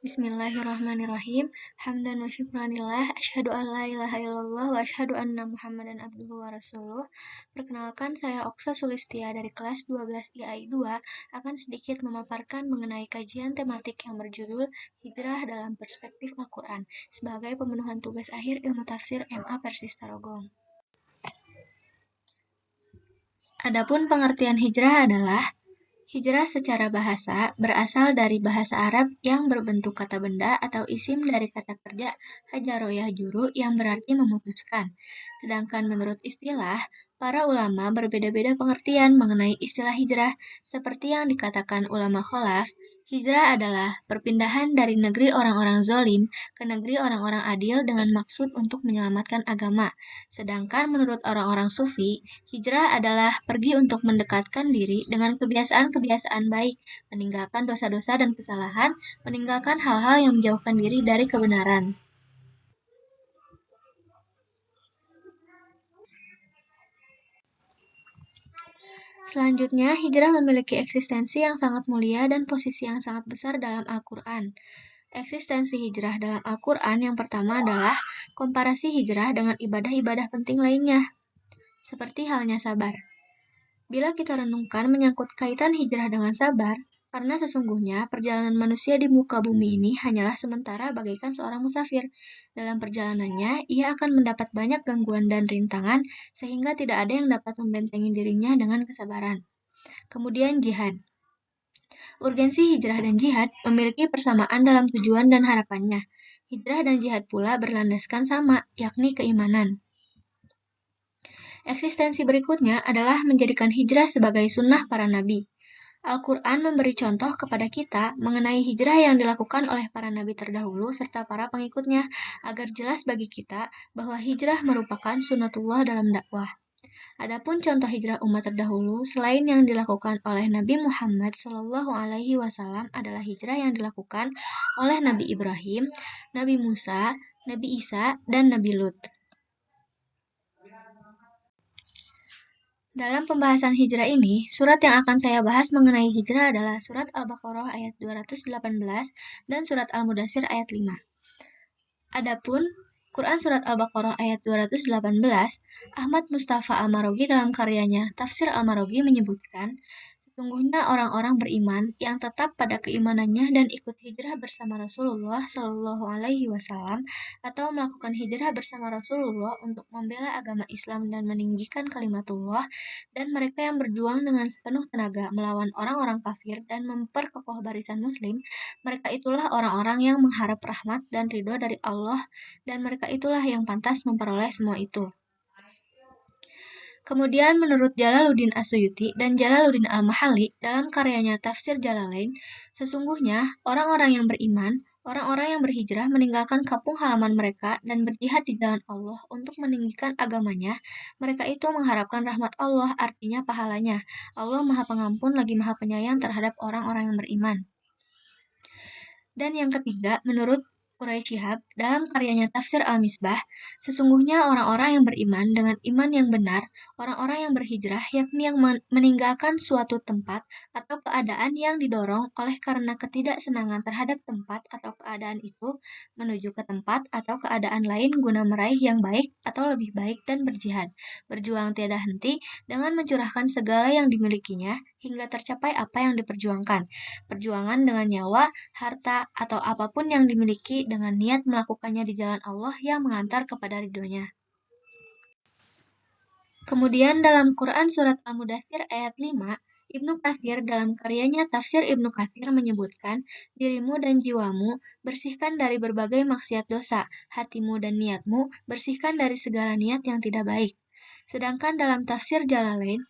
Bismillahirrahmanirrahim. Hamdan wa syukranillah. Asyhadu an la ilaha illallah wa asyhadu anna Muhammadan abduhu wa rasuluh. Perkenalkan, saya Oksa Sulistia dari kelas 12 IAI 2 akan sedikit memaparkan mengenai kajian tematik yang berjudul Hijrah dalam Perspektif Al-Quran sebagai pemenuhan tugas akhir ilmu tafsir MA Persis Tarogong. Adapun pengertian hijrah adalah hijrah secara bahasa berasal dari bahasa Arab yang berbentuk kata benda atau isim dari kata kerja hajaro yahjuru yang berarti memutuskan. Sedangkan menurut istilah, para ulama berbeda-beda pengertian mengenai istilah hijrah. Seperti yang dikatakan ulama kholaf, hijrah adalah perpindahan dari negeri orang-orang zolim ke negeri orang-orang adil dengan maksud untuk menyelamatkan agama. Sedangkan menurut orang-orang sufi, hijrah adalah pergi untuk mendekatkan diri dengan kebiasaan-kebiasaan baik, meninggalkan dosa-dosa dan kesalahan, meninggalkan hal-hal yang menjauhkan diri dari kebenaran. Selanjutnya, hijrah memiliki eksistensi yang sangat mulia dan posisi yang sangat besar dalam Al-Quran. Eksistensi hijrah dalam Al-Quran yang pertama adalah komparasi hijrah dengan ibadah-ibadah penting lainnya, seperti halnya sabar. Bila kita renungkan menyangkut kaitan hijrah dengan sabar, karena sesungguhnya perjalanan manusia di muka bumi ini hanyalah sementara bagaikan seorang musafir. Dalam perjalanannya, ia akan mendapat banyak gangguan dan rintangan, sehingga tidak ada yang dapat membentengi dirinya dengan kesabaran. Kemudian jihad. Urgensi hijrah dan jihad memiliki persamaan dalam tujuan dan harapannya. Hijrah dan jihad pula berlandaskan sama, yakni keimanan. Eksistensi berikutnya adalah menjadikan hijrah sebagai sunnah para nabi. Al-Quran memberi contoh kepada kita mengenai hijrah yang dilakukan oleh para nabi terdahulu serta para pengikutnya, agar jelas bagi kita bahwa hijrah merupakan sunnatullah dalam dakwah. Adapun contoh hijrah umat terdahulu selain yang dilakukan oleh Nabi Muhammad SAW adalah hijrah yang dilakukan oleh Nabi Ibrahim, Nabi Musa, Nabi Isa, dan Nabi Lut. Dalam pembahasan hijrah ini, surat yang akan saya bahas mengenai hijrah adalah surat Al-Baqarah ayat 218 dan surat Al-Mudatsir ayat 5. Adapun Quran surat Al-Baqarah ayat 218, Ahmad Mustafa Al-Marogi dalam karyanya Tafsir Al-Marogi menyebutkan, sesungguhnya orang-orang beriman yang tetap pada keimanannya dan ikut hijrah bersama Rasulullah Shallallahu Alaihi Wasallam atau melakukan hijrah bersama Rasulullah untuk membela agama Islam dan meninggikan kalimatullah, dan mereka yang berjuang dengan sepenuh tenaga melawan orang-orang kafir dan memperkokoh barisan Muslim, mereka itulah orang-orang yang mengharap rahmat dan ridho dari Allah, dan mereka itulah yang pantas memperoleh semua itu. Kemudian menurut Jalaluddin As-Suyuti dan Jalaluddin Al-Mahalli dalam karyanya Tafsir Jalalain, sesungguhnya orang-orang yang beriman, orang-orang yang berhijrah meninggalkan kampung halaman mereka dan berjihad di jalan Allah untuk meninggikan agamanya, mereka itu mengharapkan rahmat Allah, artinya pahalanya. Allah Maha Pengampun lagi Maha Penyayang terhadap orang-orang yang beriman. Dan yang ketiga, menurut Quraisy Shihab dalam karyanya Tafsir Al-Misbah, sesungguhnya orang-orang yang beriman dengan iman yang benar, orang-orang yang berhijrah yakni yang meninggalkan suatu tempat atau keadaan yang didorong oleh karena ketidaksenangan terhadap tempat atau keadaan itu menuju ke tempat atau keadaan lain guna meraih yang baik atau lebih baik dan berjihad, berjuang tiada henti dengan mencurahkan segala yang dimilikinya hingga tercapai apa yang diperjuangkan. Perjuangan dengan nyawa, harta, atau apapun yang dimiliki dengan niat melakukannya di jalan Allah yang mengantar kepada ridhonya. Kemudian dalam Quran surat Al-Mudatsir ayat 5, Ibnu Katsir dalam karyanya Tafsir Ibnu Katsir menyebutkan, dirimu dan jiwamu bersihkan dari berbagai maksiat dosa, hatimu dan niatmu bersihkan dari segala niat yang tidak baik. Sedangkan dalam Tafsir Jalalain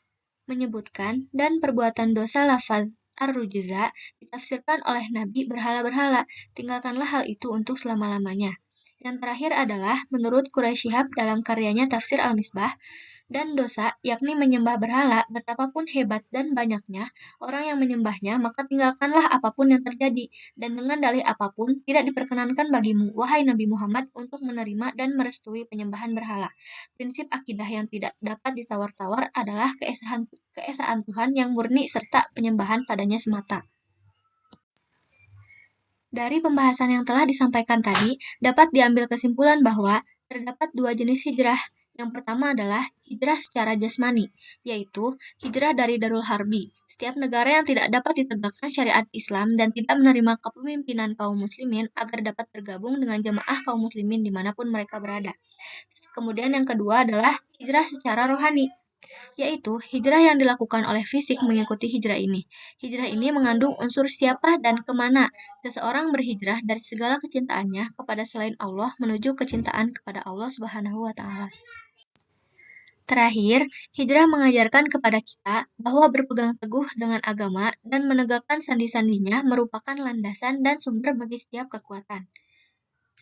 menyebutkan, dan perbuatan dosa lafaz ar-rujza ditafsirkan oleh Nabi berhala-berhala, tinggalkanlah hal itu untuk selama-lamanya. Yang terakhir adalah menurut Quraisy Shihab dalam karyanya Tafsir Al-Misbah, dan dosa, yakni menyembah berhala, betapapun hebat dan banyaknya orang yang menyembahnya, maka tinggalkanlah apapun yang terjadi, dan dengan dalih apapun tidak diperkenankan bagimu, wahai Nabi Muhammad, untuk menerima dan merestui penyembahan berhala. Prinsip akidah yang tidak dapat ditawar-tawar adalah keesaan Tuhan yang murni serta penyembahan padanya semata. Dari pembahasan yang telah disampaikan tadi, dapat diambil kesimpulan bahwa terdapat dua jenis hijrah. Yang pertama adalah hijrah secara jasmani, yaitu hijrah dari Darul Harbi, setiap negara yang tidak dapat ditegakkan syariat Islam dan tidak menerima kepemimpinan kaum muslimin agar dapat bergabung dengan jemaah kaum muslimin dimanapun mereka berada. Kemudian yang kedua adalah hijrah secara rohani, yaitu hijrah yang dilakukan oleh fisik mengikuti hijrah ini. Hijrah ini mengandung unsur siapa dan kemana seseorang berhijrah dari segala kecintaannya kepada selain Allah menuju kecintaan kepada Allah Subhanahu wa Ta'ala. Terakhir, hijrah mengajarkan kepada kita bahwa berpegang teguh dengan agama dan menegakkan sandi-sandinya merupakan landasan dan sumber bagi setiap kekuatan.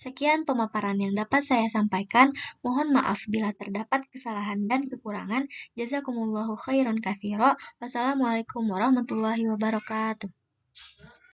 Sekian pemaparan yang dapat saya sampaikan. Mohon maaf bila terdapat kesalahan dan kekurangan. Jazakumullahu khairan katsira. Wassalamualaikum warahmatullahi wabarakatuh.